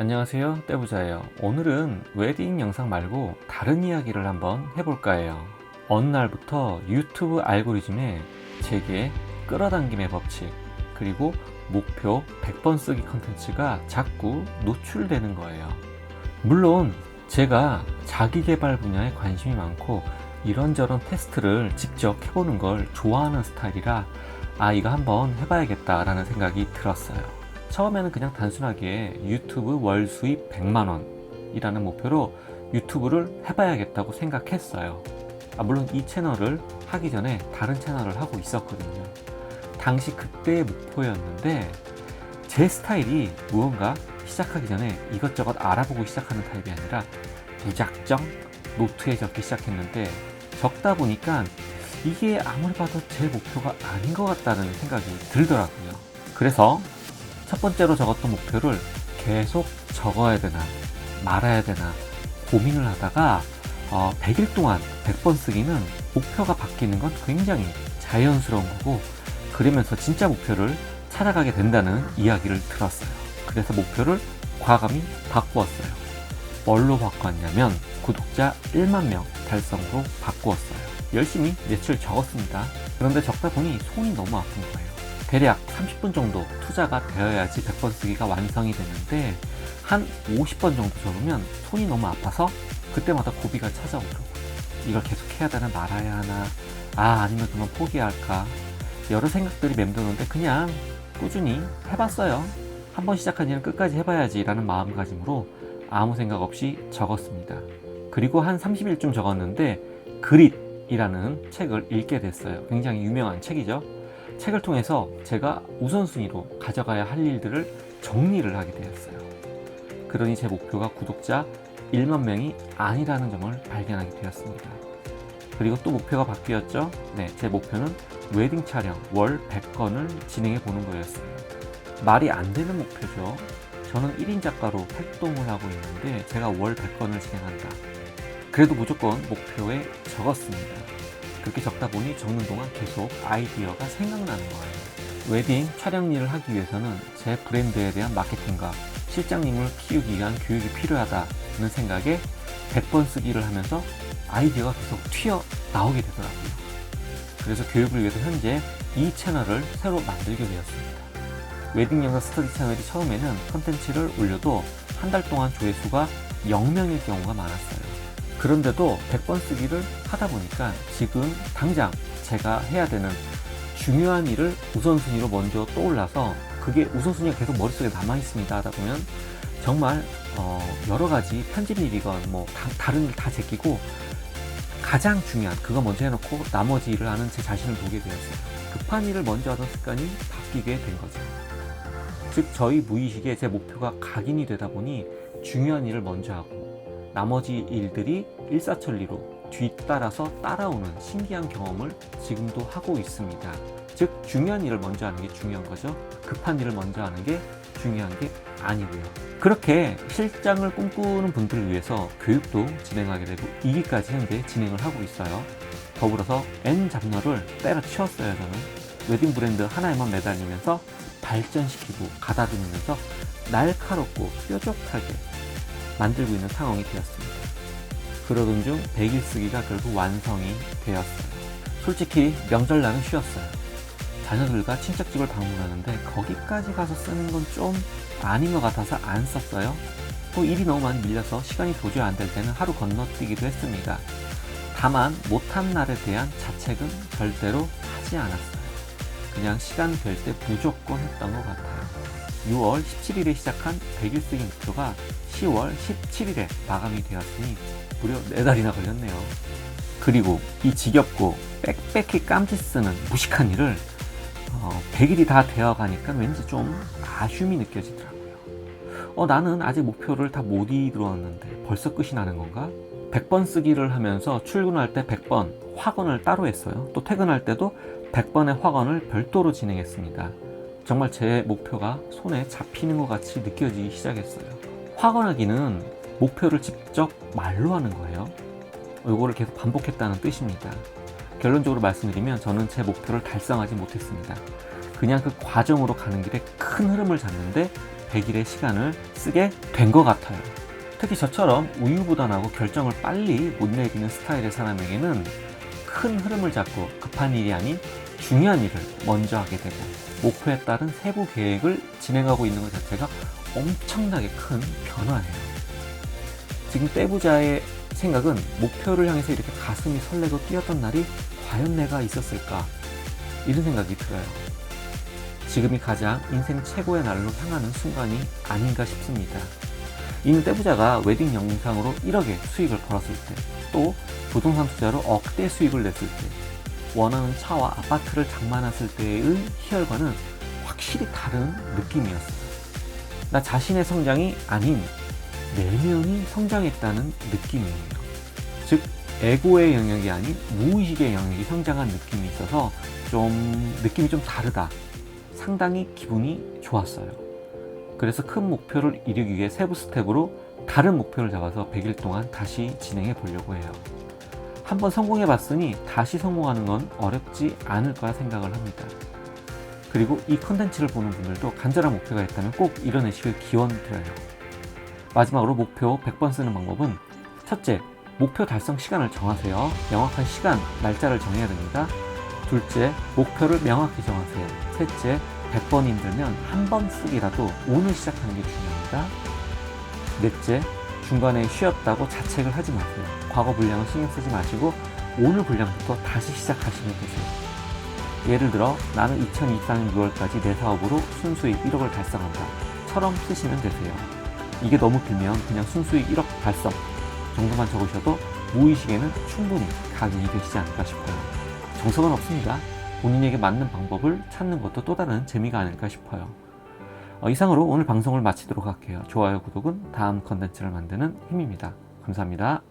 안녕하세요, 떼부자예요. 오늘은 웨딩 영상 말고 다른 이야기를 한번 해볼까 해요. 어느 날부터 유튜브 알고리즘에 제게 끌어당김의 법칙, 그리고 목표 100번 쓰기 컨텐츠가 자꾸 노출되는 거예요. 물론 제가 자기계발 분야에 관심이 많고 이런저런 테스트를 직접 해보는 걸 좋아하는 스타일이라 이거 한번 해봐야겠다라는 생각이 들었어요. 처음에는 그냥 단순하게 유튜브 월 수입 100만원 이라는 목표로 유튜브를 해봐야겠다고 생각했어요. 물론 이 채널을 하기 전에 다른 채널을 하고 있었거든요. 당시 그때의 목표였는데 제 스타일이 무언가 시작하기 전에 이것저것 알아보고 시작하는 타입이 아니라 무작정 노트에 적기 시작했는데 적다 보니까 이게 아무리 봐도 제 목표가 아닌 것 같다는 생각이 들더라고요. 그래서 첫 번째로 적었던 목표를 계속 적어야 되나 말아야 되나 고민을 하다가 100일 동안 100번 쓰기는 목표가 바뀌는 건 굉장히 자연스러운 거고, 그러면서 진짜 목표를 찾아가게 된다는 이야기를 들었어요. 그래서 목표를 과감히 바꾸었어요. 뭘로 바꿨냐면 구독자 1만 명 달성으로 바꾸었어요. 열심히 며칠 적었습니다. 그런데 적다 보니 손이 너무 아픈 거예요. 대략 30분 정도 투자가 되어야지 100번 쓰기가 완성이 되는데 한 50번 정도 적으면 손이 너무 아파서 그때마다 고비가 찾아오더라고요. 이걸 계속 해야 되나 말아야 하나, 아니면 그만 포기할까, 여러 생각들이 맴도는데 그냥 꾸준히 해봤어요. 한번 시작한 일은 끝까지 해봐야지 라는 마음가짐으로 아무 생각 없이 적었습니다. 그리고 한 30일쯤 적었는데 그릿이라는 책을 읽게 됐어요. 굉장히 유명한 책이죠. 책을 통해서 제가 우선순위로 가져가야 할 일들을 정리를 하게 되었어요. 그러니 제 목표가 구독자 1만 명이 아니라는 점을 발견하게 되었습니다. 그리고 또 목표가 바뀌었죠. 제 목표는 웨딩 촬영 월 100건을 진행해 보는 거였어요. 말이 안 되는 목표죠. 저는 1인 작가로 활동을 하고 있는데 제가 월 100건을 진행한다. 그래도 무조건 목표에 적었습니다. 그렇게 적다 보니 적는 동안 계속 아이디어가 생각나는 거예요. 웨딩 촬영 일을 하기 위해서는 제 브랜드에 대한 마케팅과 실장님을 키우기 위한 교육이 필요하다는 생각에 100번 쓰기를 하면서 아이디어가 계속 튀어나오게 되더라고요. 그래서 교육을 위해서 현재 이 채널을 새로 만들게 되었습니다. 웨딩 영상 스터디 채널이 처음에는 컨텐츠를 올려도 한 달 동안 조회수가 0명일 경우가 많았어요. 그런데도 100번 쓰기를 하다 보니까 지금 당장 제가 해야 되는 중요한 일을 우선순위로 먼저 떠올라서 그게 우선순위가 계속 머릿속에 남아있습니다 하다 보면 정말 여러 가지 편집 일이건 다른 일 다 제끼고 가장 중요한 그거 먼저 해놓고 나머지 일을 하는 제 자신을 보게 되었어요. 급한 일을 먼저 하던 습관이 바뀌게 된 거죠. 즉 저희 무의식에 제 목표가 각인이 되다 보니 중요한 일을 먼저 하고 나머지 일들이 일사천리로 뒤따라서 따라오는 신기한 경험을 지금도 하고 있습니다. 즉 중요한 일을 먼저 하는 게 중요한 거죠. 급한 일을 먼저 하는 게 중요한 게 아니고요. 그렇게 실장을 꿈꾸는 분들을 위해서 교육도 진행하게 되고 2기까지 현재 진행을 하고 있어요. 더불어서 N 잡너를 때려치웠어요. 저는 웨딩 브랜드 하나에만 매달리면서 발전시키고 가다듬으면서 날카롭고 뾰족하게 만들고 있는 상황이 되었습니다. 그러던 중 100일 쓰기가 결국 완성이 되었어요. 솔직히 명절날은 쉬었어요. 자녀들과 친척집을 방문하는데 거기까지 가서 쓰는 건 좀 아닌 것 같아서 안 썼어요. 또 일이 너무 많이 밀려서 시간이 도저히 안 될 때는 하루 건너뛰기도 했습니다. 다만 못한 날에 대한 자책은 절대로 하지 않았어요. 그냥 시간 될 때 무조건 했던 것 같아요. 6월 17일에 시작한 100일 쓰기 목표가 10월 17일에 마감이 되었으니 무려 4달이나 걸렸네요. 그리고 이 지겹고 빽빽히 깜지 쓰는 무식한 일을 100일이 다 되어 가니까 왠지 좀 아쉬움이 느껴지더라고요. 나는 아직 목표를 다 못 이루었는데 벌써 끝이 나는 건가? 100번 쓰기를 하면서 출근할 때 100번 확언을 따로 했어요. 또 퇴근할 때도 100번의 확언을 별도로 진행했습니다. 정말 제 목표가 손에 잡히는 것 같이 느껴지기 시작했어요. 확언하기는 목표를 직접 말로 하는 거예요. 이거를 계속 반복했다는 뜻입니다. 결론적으로 말씀드리면 저는 제 목표를 달성하지 못했습니다. 그냥 그 과정으로 가는 길에 큰 흐름을 잡는데 100일의 시간을 쓰게 된 것 같아요. 특히 저처럼 우유부단하고 결정을 빨리 못 내리는 스타일의 사람에게는 큰 흐름을 잡고 급한 일이 아닌 중요한 일을 먼저 하게 되고 목표에 따른 세부 계획을 진행하고 있는 것 자체가 엄청나게 큰 변화예요. 지금 떼부자의 생각은 목표를 향해서 이렇게 가슴이 설레고 뛰었던 날이 과연 내가 있었을까? 이런 생각이 들어요. 지금이 가장 인생 최고의 날로 향하는 순간이 아닌가 싶습니다. 이는 떼부자가 웨딩 영상으로 1억의 수익을 벌었을 때, 또 부동산 투자로 억대 수익을 냈을 때, 원하는 차와 아파트를 장만했을 때의 희열과는 확실히 다른 느낌이었어요. 나 자신의 성장이 아닌 4명이 성장했다는 느낌이에요. 즉, 에고의 영역이 아닌 무의식의 영역이 성장한 느낌이 있어서 느낌이 좀 다르다. 상당히 기분이 좋았어요. 그래서 큰 목표를 이루기 위해 세부 스텝으로 다른 목표를 잡아서 100일 동안 다시 진행해 보려고 해요. 한번 성공해 봤으니 다시 성공하는 건 어렵지 않을 거라 생각을 합니다. 그리고 이 컨텐츠를 보는 분들도 간절한 목표가 있다면 꼭 이뤄내시길 기원드려요. 마지막으로 목표 100번 쓰는 방법은, 첫째, 목표 달성 시간을 정하세요. 명확한 시간, 날짜를 정해야 됩니다. 둘째, 목표를 명확히 정하세요. 셋째, 100번 힘들면 한 번 쓰기라도 오늘 시작하는 게 중요합니다. 넷째, 중간에 쉬었다고 자책을 하지 마세요. 과거 분량은 신경 쓰지 마시고 오늘 분량부터 다시 시작하시면 되세요. 예를 들어, 나는 2024년 6월까지 내 사업으로 순수익 1억을 달성한다 처럼 쓰시면 되세요. 이게 너무 길면 그냥 순수익 1억 달성 정도만 적으셔도 무의식에는 충분히 각인이 되시지 않을까 싶어요. 정석은 없습니다. 본인에게 맞는 방법을 찾는 것도 또 다른 재미가 아닐까 싶어요. 이상으로 오늘 방송을 마치도록 할게요. 좋아요, 구독은 다음 컨텐츠를 만드는 힘입니다. 감사합니다.